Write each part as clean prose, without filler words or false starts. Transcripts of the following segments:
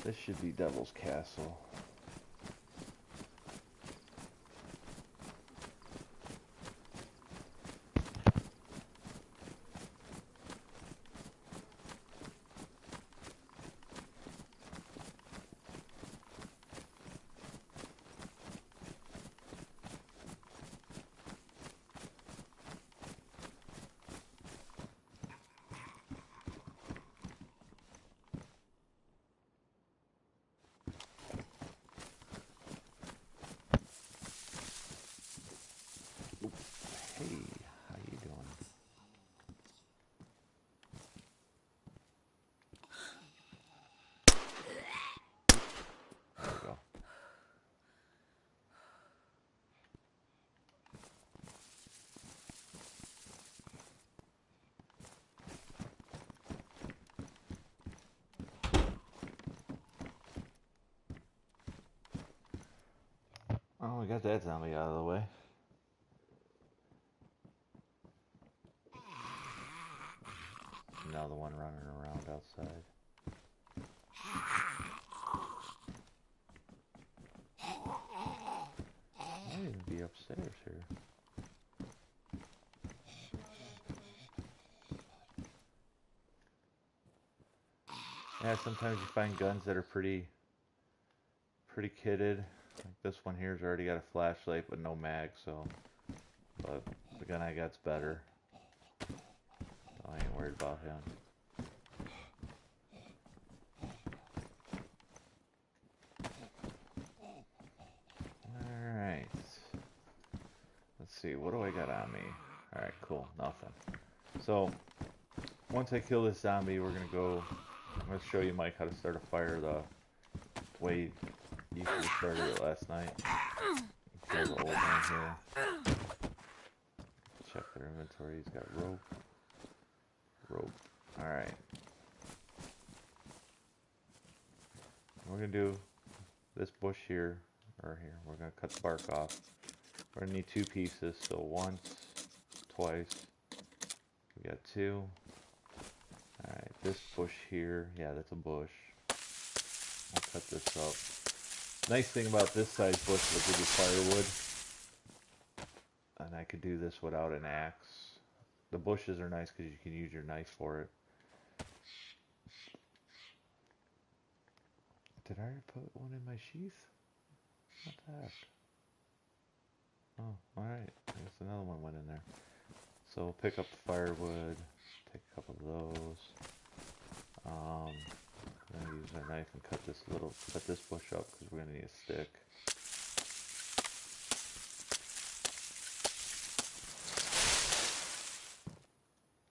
This should be Devil's Castle. Hey, how you doing? There we go. Oh, we got that zombie out of the way. Now the one running around outside. Might even be upstairs here. Yeah, sometimes you find guns that are pretty kitted. Like this one here's already got a flashlight but no mag, so. But the gun I got's better. I ain't worried about him. Alright. Let's see, what do I got on me? Alright, cool, nothing. So, once I kill this zombie, we're gonna I'm gonna show you, Mike, how to start a fire the way you started it last night. Kill the old man here. Check their inventory, he's got rope. Alright. We're gonna do this bush here, we're gonna cut the bark off. We're gonna need 2 pieces, so once, twice. We got 2. Alright, this bush here, yeah, that's a bush. I'll cut this up. Nice thing about this size bush is it'll give you firewood. And I could do this without an axe. The bushes are nice because you can use your knife for it. Did I already put one in my sheath? What the heck? Oh, alright. I guess another one went in there. So we'll pick up the firewood, take a couple of those. I'm gonna use our knife and cut this bush up because we're gonna need a stick.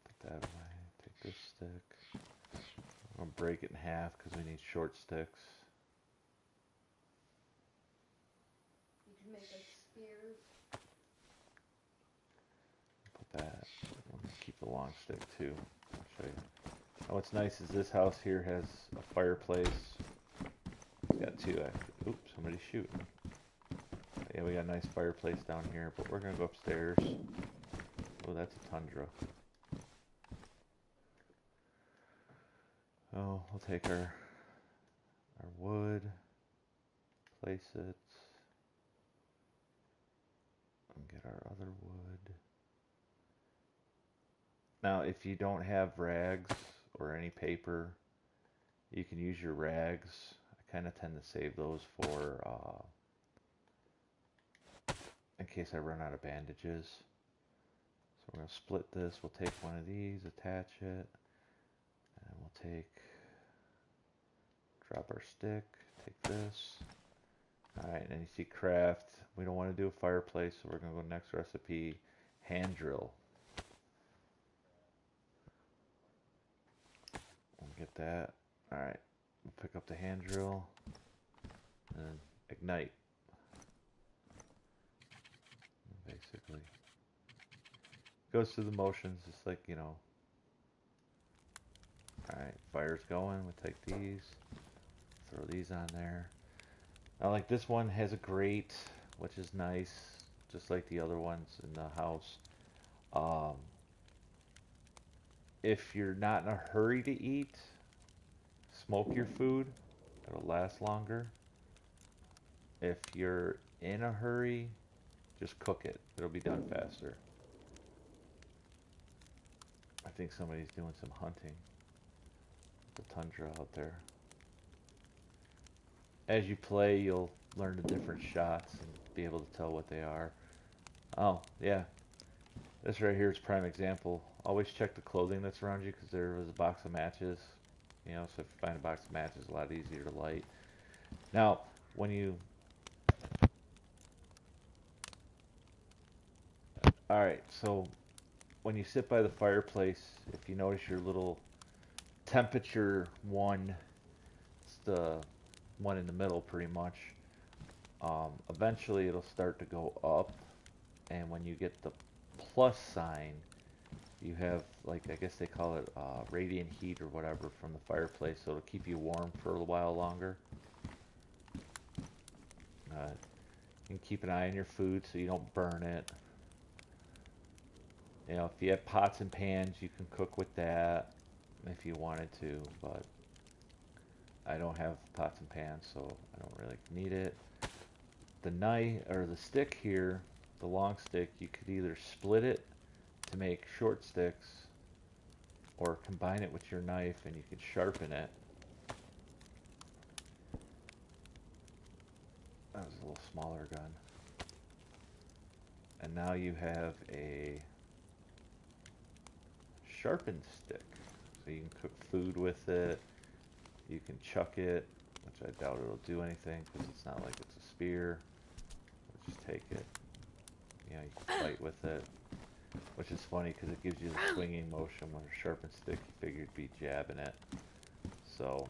Put that away. Take this stick. I'm gonna break it in half because we need short sticks. You can make like spears. Put that. I'm gonna keep the long stick too. I'll show you. Now what's nice is this house here has a fireplace. It's got 2 actually. Oops, somebody's shooting. Yeah, we got a nice fireplace down here, but we're gonna go upstairs. Oh, that's a tundra. Oh, we'll take our wood, place it, and get our other wood. Now, if you don't have rags or any paper, you can use your rags. I kind of tend to save those for in case I run out of bandages. So we're going to split this. We'll take one of these, attach it, and we'll drop our stick, take this. Alright, and then you see craft. We don't want to do a fireplace, so we're going to go next recipe, hand drill. We'll get that. Alright, we'll pick up the hand drill and ignite. Basically. Goes through the motions, just like, you know. Alright, fire's going. We'll take these, throw these on there. Now, like this one has a grate, which is nice, just like the other ones in the house. If you're not in a hurry to eat, smoke your food, It'll last longer. If you're in a hurry, just cook it. It'll be done faster. I think somebody's doing some hunting. The tundra out there. As you play, you'll learn the different shots and be able to tell what they are. Oh, yeah. This right here is a prime example. Always check the clothing that's around you because there was a box of matches. You know, so if you find a box of matches, a lot easier to light. Now, when you... Alright, so when you sit by the fireplace, if you notice your little temperature one, it's the one in the middle pretty much. Eventually it'll start to go up, and when you get the plus sign, you have, like, I guess they call it radiant heat or whatever from the fireplace, so it'll keep you warm for a while longer. You can keep an eye on your food so you don't burn it. You know, if you have pots and pans, you can cook with that if you wanted to, but I don't have pots and pans, so I don't really need it. The knife, or the stick here, the long stick, you could either split it to make short sticks, or combine it with your knife and you could sharpen it. That was a little smaller gun. And now you have a sharpened stick. So you can cook food with it. You can chuck it, which I doubt it'll do anything because it's not like it's a spear. Just take it. You know, you can fight with it. Which is funny because it gives you the swinging motion. When a sharpened stick, you figured you'd be jabbing it. So,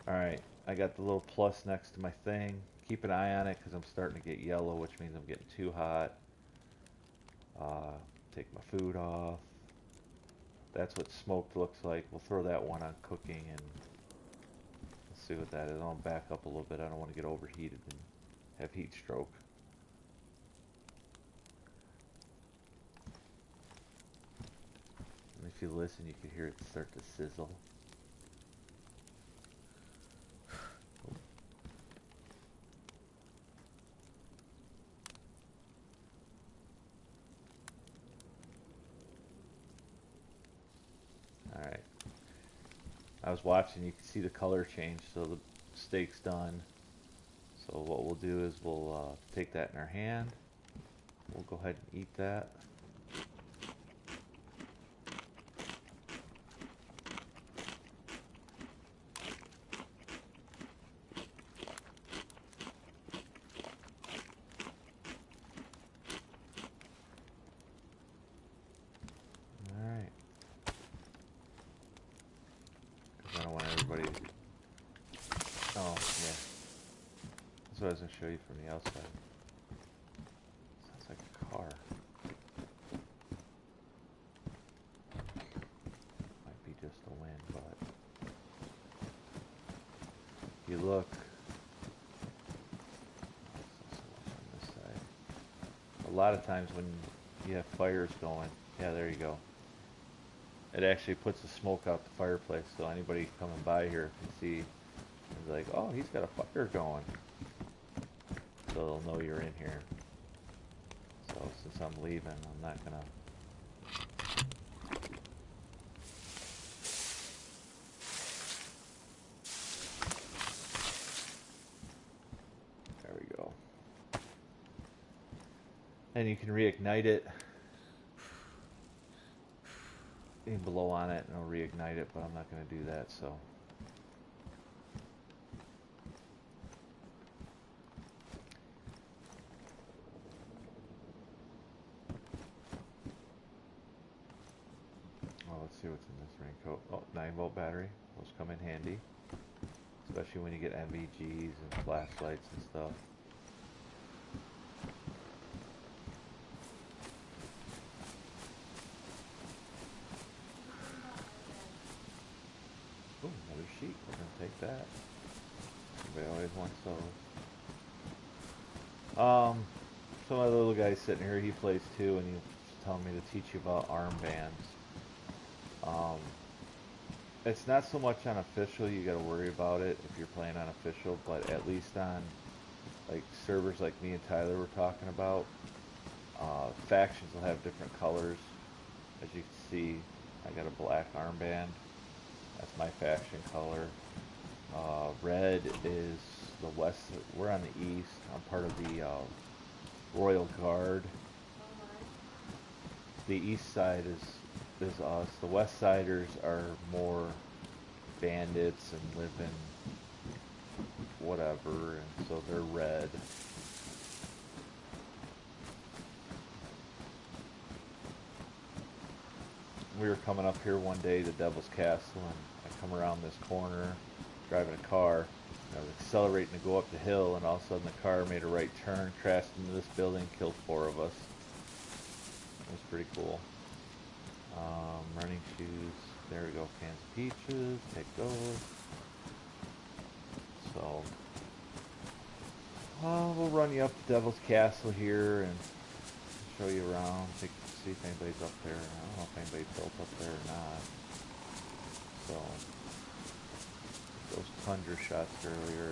alright, I got the little plus next to my thing. Keep an eye on it because I'm starting to get yellow, which means I'm getting too hot. Take my food off. That's what smoked looks like. We'll throw that one on cooking and let's see what that is. I'll back up a little bit. I don't want to get overheated and have heat stroke. And if you listen, you can hear it start to sizzle. Alright. I was watching, you can see the color change, so the steak's done. So what we'll do is we'll take that in our hand. We'll go ahead and eat that. Alright. Because I don't want everybody... Oh, yeah. That's what I was going to show you from the outside. Sounds like a car. Might be just the wind, but... If you look... On this side. A lot of times when you have fires going... Yeah, there you go. It actually puts the smoke out the fireplace, so anybody coming by here can see and be like, oh, he's got a fire going. So they'll know you're in here. So since I'm leaving, I'm not gonna... There we go. And you can reignite it. You can blow on it and it'll reignite it, but I'm not going to do that, so. Well, let's see what's in this raincoat. Oh, 9-volt battery. Those come in handy. Especially when you get NVGs and flashlights and stuff. Ooh, another sheet. We're going to take that. Everybody always wants those. Some of the little guys sitting here, he plays too, and he's telling me to teach you about armbands. It's not so much on official, you gotta worry about it if you're playing on official, but at least on like servers like me and Tyler were talking about, factions will have different colors. As you can see, I got a black armband. That's my faction color. Red is the west. We're on the east. I'm part of the Royal Guard. Oh my. The east side is us. The west siders are more bandits and live in whatever, and so they're red. We were coming up here one day to Devil's Castle, and I come around this corner, driving a car, and I was accelerating to go up the hill, and all of a sudden the car made a right turn, crashed into this building, killed 4 of us. It was pretty cool. Running shoes. There we go. Cans of peaches. Take those. So, we'll run you up to Devil's Castle here and show you around. See if anybody's up there. I don't know if anybody built up there or not. So, those tundra shots earlier,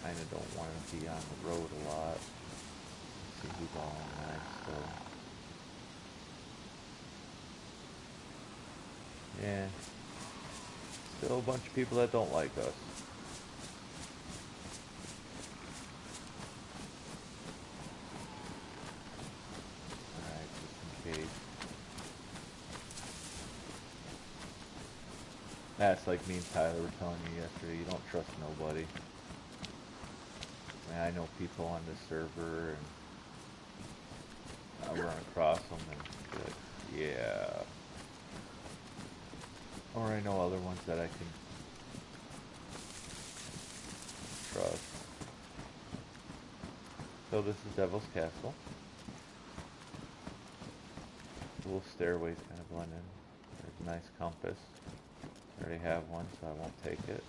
I kind of don't want to be on the road a lot. Let's see who's all online still. Yeah. Still a bunch of people that don't like us. Alright, just in case. That's like me and Tyler were telling you yesterday, you don't trust nobody. I mean, I know people on this server, and I run across them, and good. Yeah. Or I know other ones that I can trust. So this is Devil's Castle. Little stairways kind of blend in. There's a nice compass. I already have one, so I won't take it.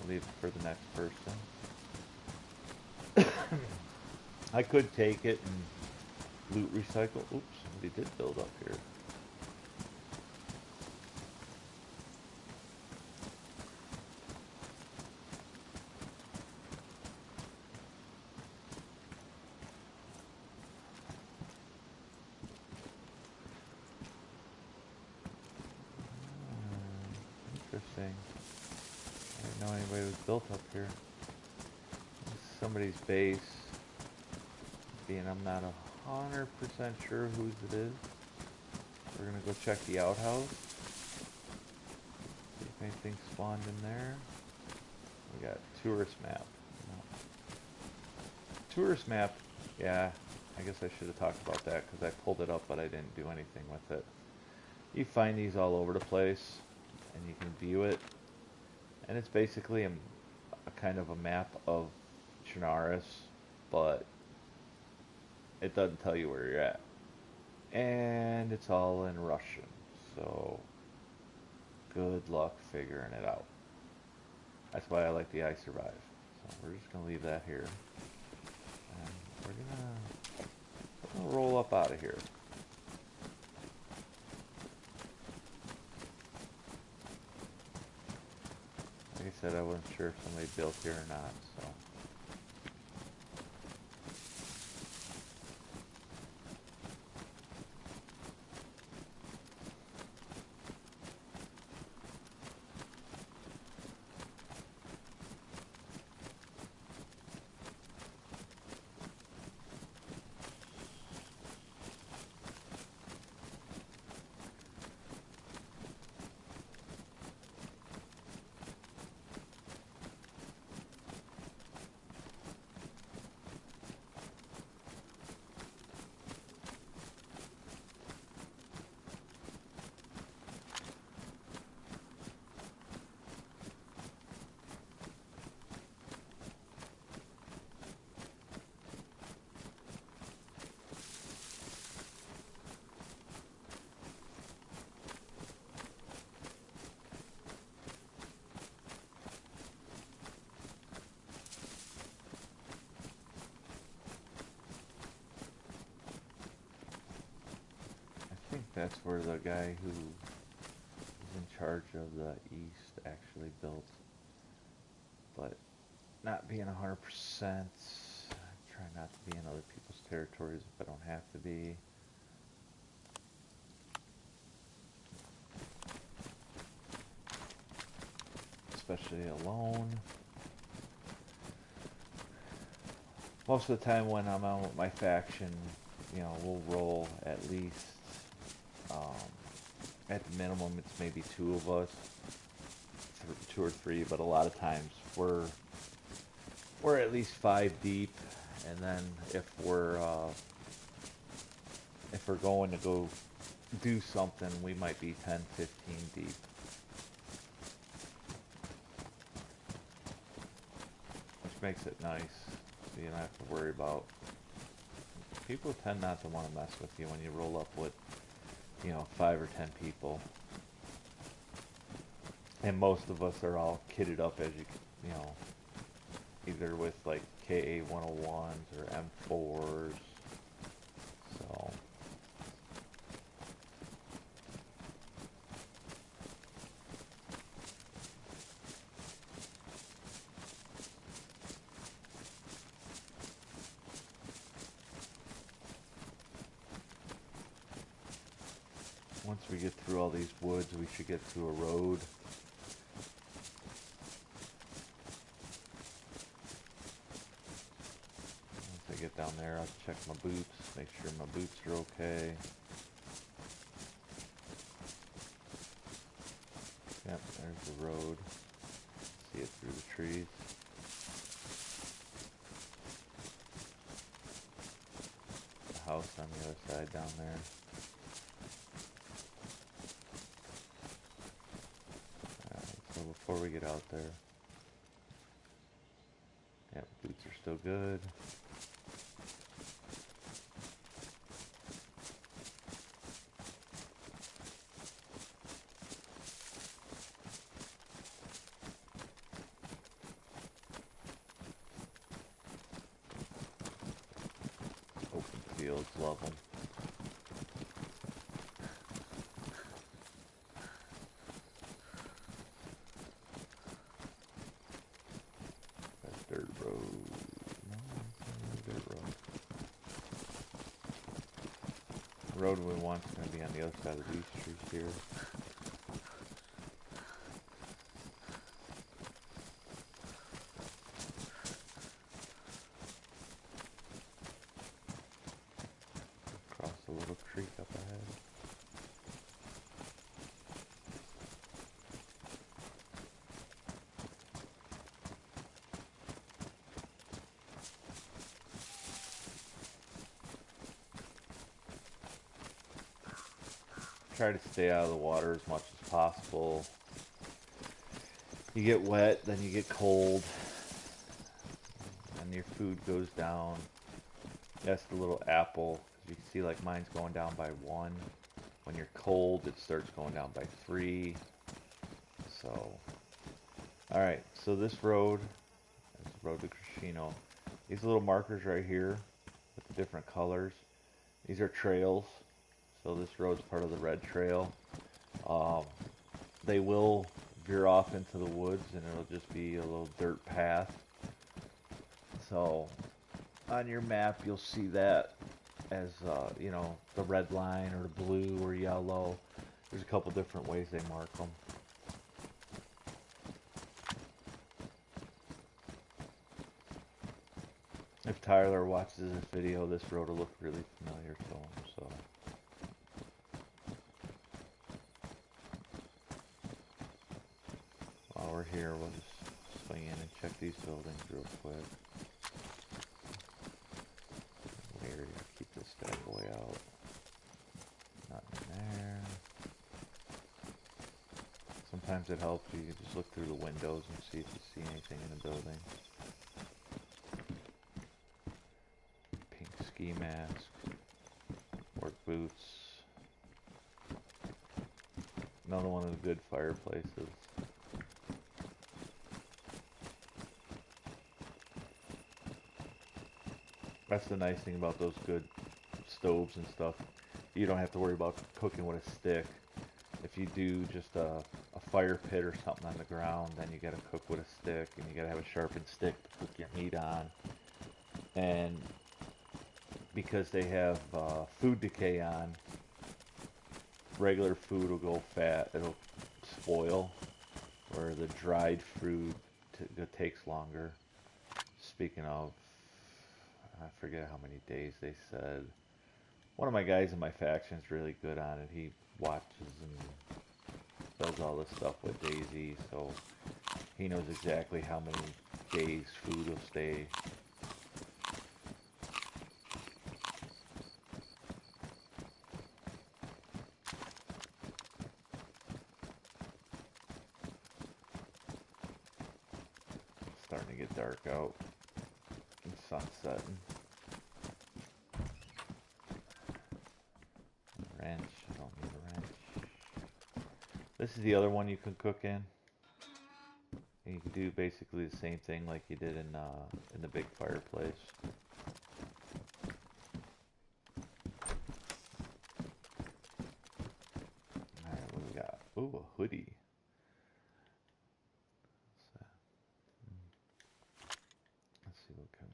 I'll leave it for the next person. I could take it and loot recycle. Oops, somebody did build up here. Interesting. I didn't know anybody was built up here. This is somebody's base. Being I'm not 100% sure whose it is. We're gonna go check the outhouse. See if anything spawned in there. We got tourist map. No. Tourist map. Yeah, I guess I should have talked about that because I pulled it up, but I didn't do anything with it. You find these all over the place, and you can view it. And it's basically a kind of a map of Chernarus, but it doesn't tell you where you're at. And it's all in Russian, so good luck figuring it out. That's why I like the I Survive. So we're just going to leave that here. And we're gonna roll up out of here. Like I said, I wasn't sure if somebody built here or not, so. I think that's where the guy who charge of the east actually built, but not being 100%. Try not to be in other people's territories if I don't have to be. Especially alone. Most of the time when I'm out with my faction, you know, we'll roll at least, at the minimum it's maybe two of us, two or three, but a lot of times we're at least 5 deep, and then if we're going to go do something, we might be 10, 15 deep. Which makes it nice, so you don't have to worry about... People tend not to want to mess with you when you roll up with, you know, 5 or 10 people. And most of us are all kitted up as you know, either with like KA 101s or M4s. So once we get through all these woods, we should get to a road. Once I get down there, I'll check my boots, make sure my boots are okay. Yep, there's the road. See it through the trees. The house on the other side down there. So before we get out there, yeah, boots are still good. Open fields, love them. Dirt road. No, it's not a dirt road. The road we want is going to be on the other side of these trees here. Across the little creek up ahead. Try to stay out of the water as much as possible. You get wet, then you get cold, and your food goes down. That's the little apple. You can see like mine's going down by 1. When you're cold, it starts going down by 3. So, alright, so this road is the road to Crescino. These little markers right here with the different colors, these are trails. So this road's part of the red trail. They will veer off into the woods and it'll just be a little dirt path. So on your map you'll see that as you know, the red line or the blue or yellow. There's a couple different ways they mark them. If Tyler watches this video, this road will look really familiar to him. So. While we're here, we'll just swing in and check these buildings real quick. Weird, keep this bad boy out. Nothing there. Sometimes it helps you just look through the windows and see if you see anything in the building. Pink ski mask. Work boots. Another one of the good fireplaces. That's the nice thing about those good stoves and stuff. You don't have to worry about cooking with a stick. If you do just a a fire pit or something on the ground, then you gotta cook with a stick, and you gotta have a sharpened stick to cook your meat on. And because they have food decay on, regular food will go fat, it'll spoil, where the dried food takes longer. Speaking of, I forget how many days they said. One of my guys in my faction is really good on it. He watches and does all this stuff with Daisy, so he knows exactly how many days food will stay. It's starting to get dark out. The sun's setting. Wrench, I don't need a wrench. This is the other one you can cook in. And you can do basically the same thing like you did in the big fireplace. Alright, what do we got? Ooh, a hoodie. Let's see what can.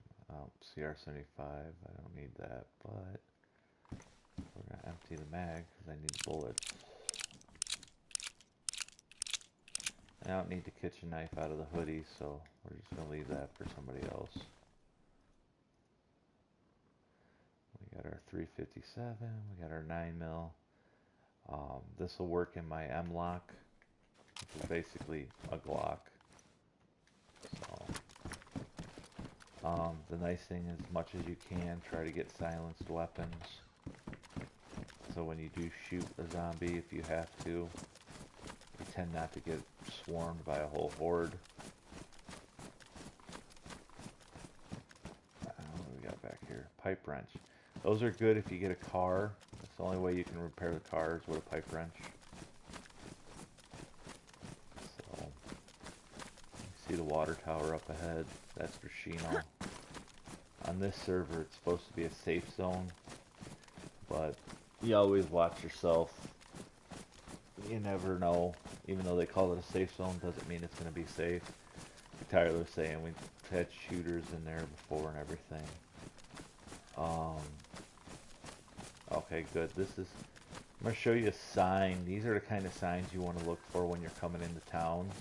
CR75. I don't need that, but we're gonna empty the mag because I need bullets. I don't need the kitchen knife out of the hoodie, so we're just gonna leave that for somebody else. We got our 357. We got our 9mm. This will work in my M-lock, which is basically a Glock. So, the nice thing is, as much as you can, try to get silenced weapons. So when you do shoot a zombie, if you have to, you tend not to get swarmed by a whole horde. What do we got back here? Pipe wrench. Those are good if you get a car. That's the only way you can repair the cars with a pipe wrench. So, you see the water tower up ahead. That's Grishino. On this server, it's supposed to be a safe zone, but you always watch yourself. You never know. Even though they call it a safe zone, doesn't mean it's going to be safe. Tyler was saying we've had shooters in there before and everything. Okay, good. I'm going to show you a sign. These are the kind of signs you want to look for when you're coming into towns,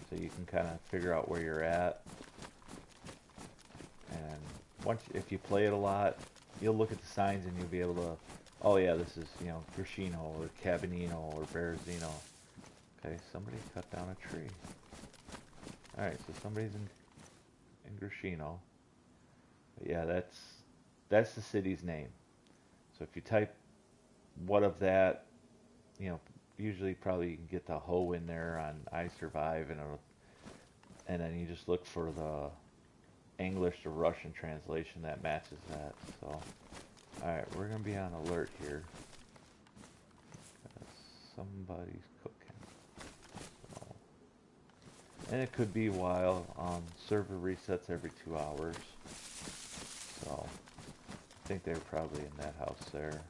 so you can kind of figure out where you're at. And if you play it a lot, you'll look at the signs and you'll be able to, oh yeah, this is, Grishino or Cabinino or Berezino. Okay, somebody cut down a tree. Alright, so somebody's in Grishino. But yeah, that's the city's name. So if you type what of that, usually probably you can get the hoe in there on I Survive, and then you just look for the English to Russian translation that matches that. So, alright, we're going to be on alert here. Somebody's cooking. So, and it could be a while. Server resets every 2 hours. So, I think they're probably in that house there.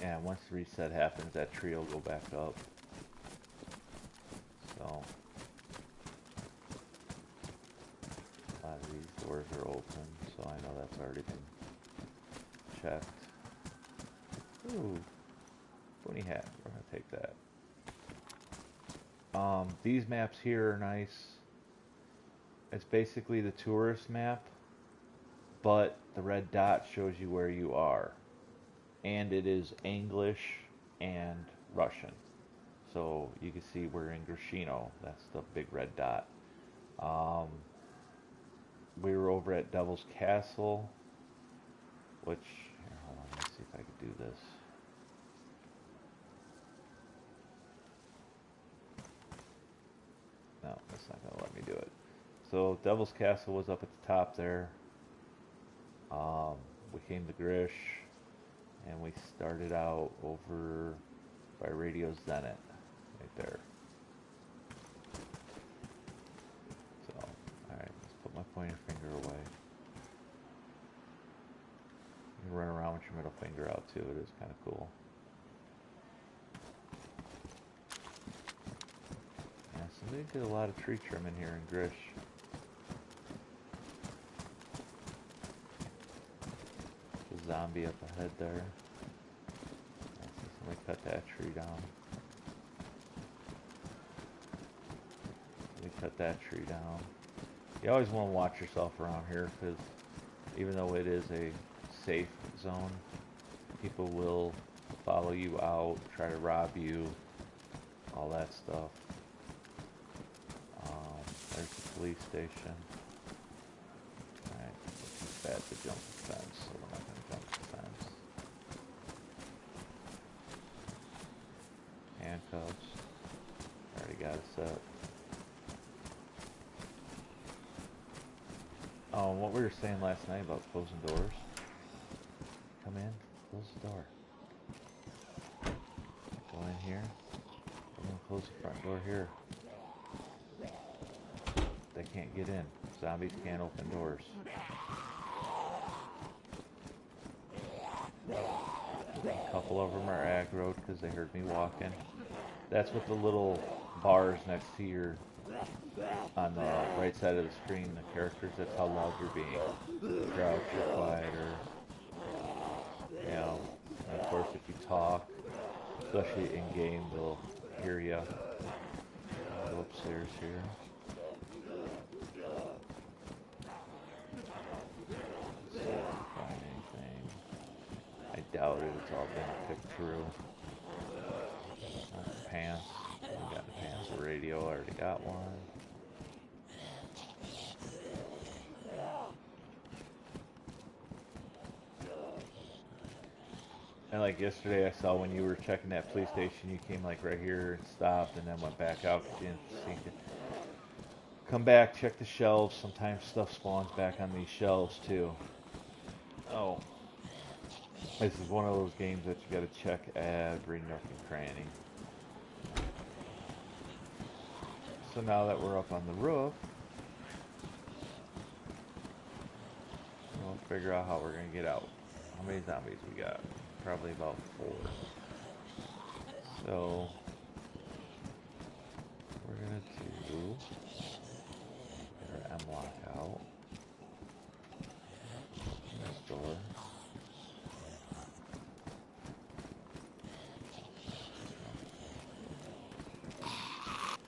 Yeah, once the reset happens, that tree will go back up. So, a lot of these doors are open, so I know that's already been checked. Ooh, bunny hat, we're gonna take that. These maps here are nice. It's basically the tourist map, but the red dot shows you where you are. And it is English and Russian. So you can see we're in Grishino. That's the big red dot. We were over at Devil's Castle, which, here, hold on, let me see if I can do this. No, that's not going to let me do it. So Devil's Castle was up at the top there. We came to Grish, and we started out over by Radio Zenit, right there. So, alright, let's put finger out too. It is kind of cool. Yeah, so they did a lot of tree trimming here in Grish. There's a zombie up ahead there. I see somebody cut that tree down. They cut that tree down. You always want to watch yourself around here because even though it is a safe zone, people will follow you out, try to rob you, all that stuff. There's the police station. Alright, it's bad to jump the fence, so we're not going to jump the fence. Handcuffs. Already got it set. Oh, what we were saying last night about closing doors. Come in, close the door. Go in here. I'm gonna close the front door here. They can't get in. Zombies can't open doors. A couple of them are aggroed because they heard me walking. That's what the little bars next to your, on the right side of the screen, the characters, that's how loud you're being. Crouch, you're quieter. You know, and of course if you talk, especially in game, they'll hear you. I'll go upstairs here. See if I can find anything. I doubt it, it's all been picked through. Pants. We got the pants. The radio, I already got one. And like yesterday, I saw when you were checking that police station, you came like right here and stopped and then went back out. You didn't see it. Come back, check the shelves. Sometimes stuff spawns back on these shelves too. Oh. This is one of those games that you gotta check every nook and cranny. So now that we're up on the roof, we'll figure out how we're gonna get out. How many zombies we got? Probably about 4. So we're gonna do our M-lock out. This door.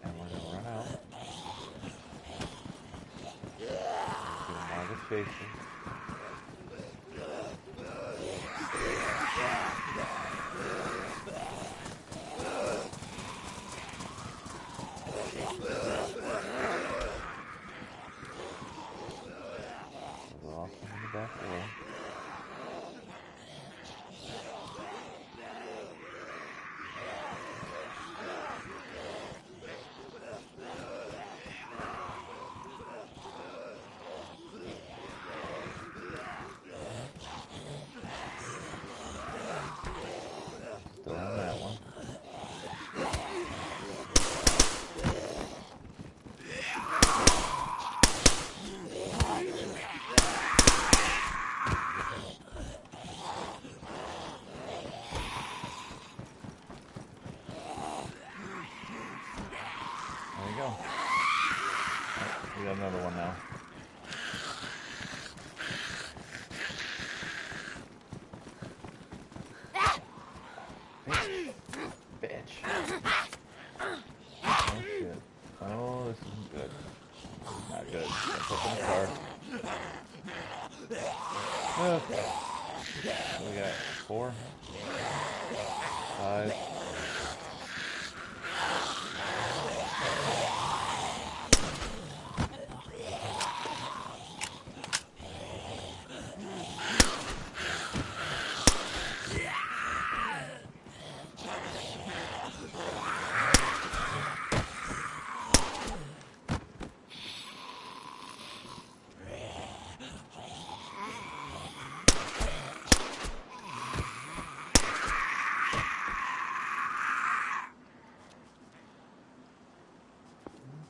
And we're gonna run out. Do all the chasing. We'll all come in the back door. Still on that one. There you go. Oh, we got another one now. Bitch. Oh shit. Oh, this isn't good. Not good. Let's open the car. Okay. So we got 4, 5.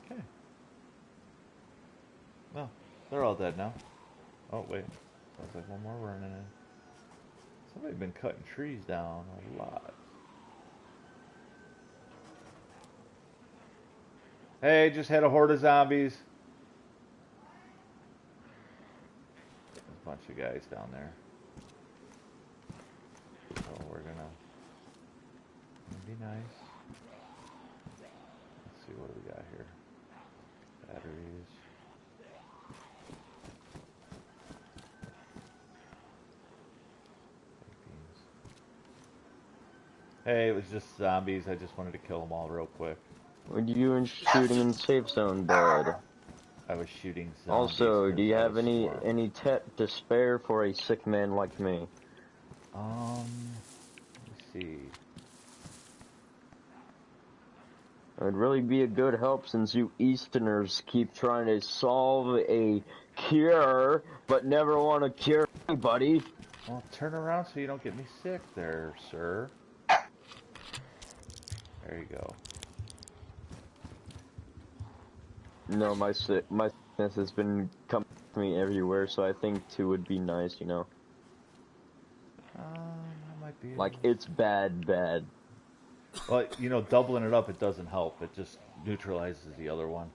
Okay. Well, they're all dead now. Oh, wait. Sounds like one more running in. Somebody's been cutting trees down a lot. Hey, just had a horde of zombies. There's a bunch of guys down there. So we're gonna be nice. Let's see what do we got here. Batteries. Hey, it was just zombies. I just wanted to kill them all real quick. What are you doing shooting in safe zone, bud? I was shooting zombies. Also, do you I have was any swarmed. tech to spare for a sick man like me? Let me see. It would really be a good help since you Easterners keep trying to solve a cure, but never want to cure anybody. Well, turn around so you don't get me sick there, sir. There you go. No, my sickness has been coming to me everywhere, so I think two would be nice, you know? I might be able... Like, it's bad. Well, you know, doubling it up, it doesn't help. It just neutralizes the other one.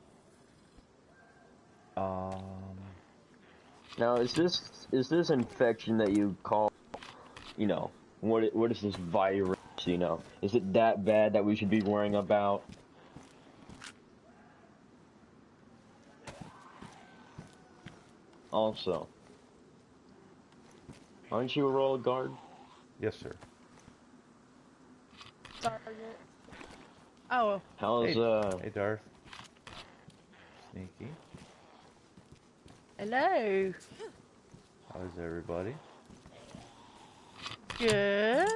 Now, is this infection that you call, you know, what is this virus, you know? Is it that bad that we should be worrying about? Also, aren't you a royal guard? Yes, sir. Target. Oh, How's Hey, Darth. Sneaky. hello. How's everybody? Good.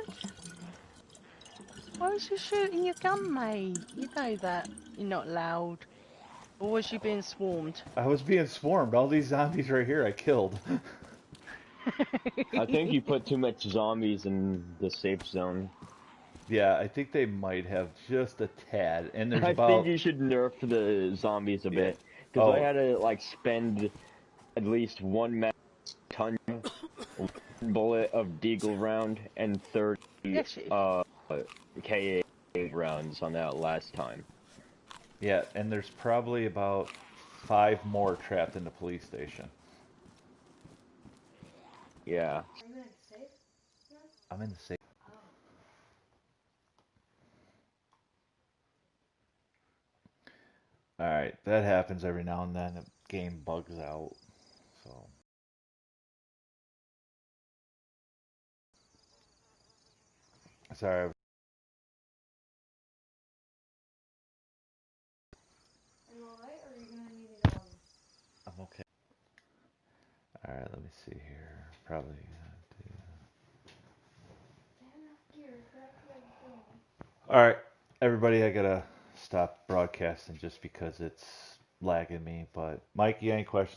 Why was you shooting your gun, mate? You know that. You're not loud. Or was you being swarmed? I was being swarmed. All these zombies right here I killed. I think you put too much zombies in the safe zone. Yeah, I think they might have just a tad. And there's I about... think you should nerf the zombies a bit. Because I had to, like, spend at least one ton, one bullet of Deagle round, and 30 Yes, KA rounds on that last time. Yeah, and there's probably about 5 more trapped in the police station. Yeah. Are you in a safe? No? I'm in the safe. Alright, that happens every now and then. The game bugs out. So... Sorry. Are you alright, or are you gonna need it I'm okay. Alright, let me see here. Probably do... Alright, everybody, I gotta stop broadcasting just because it's lagging me. But Mike, you got any questions?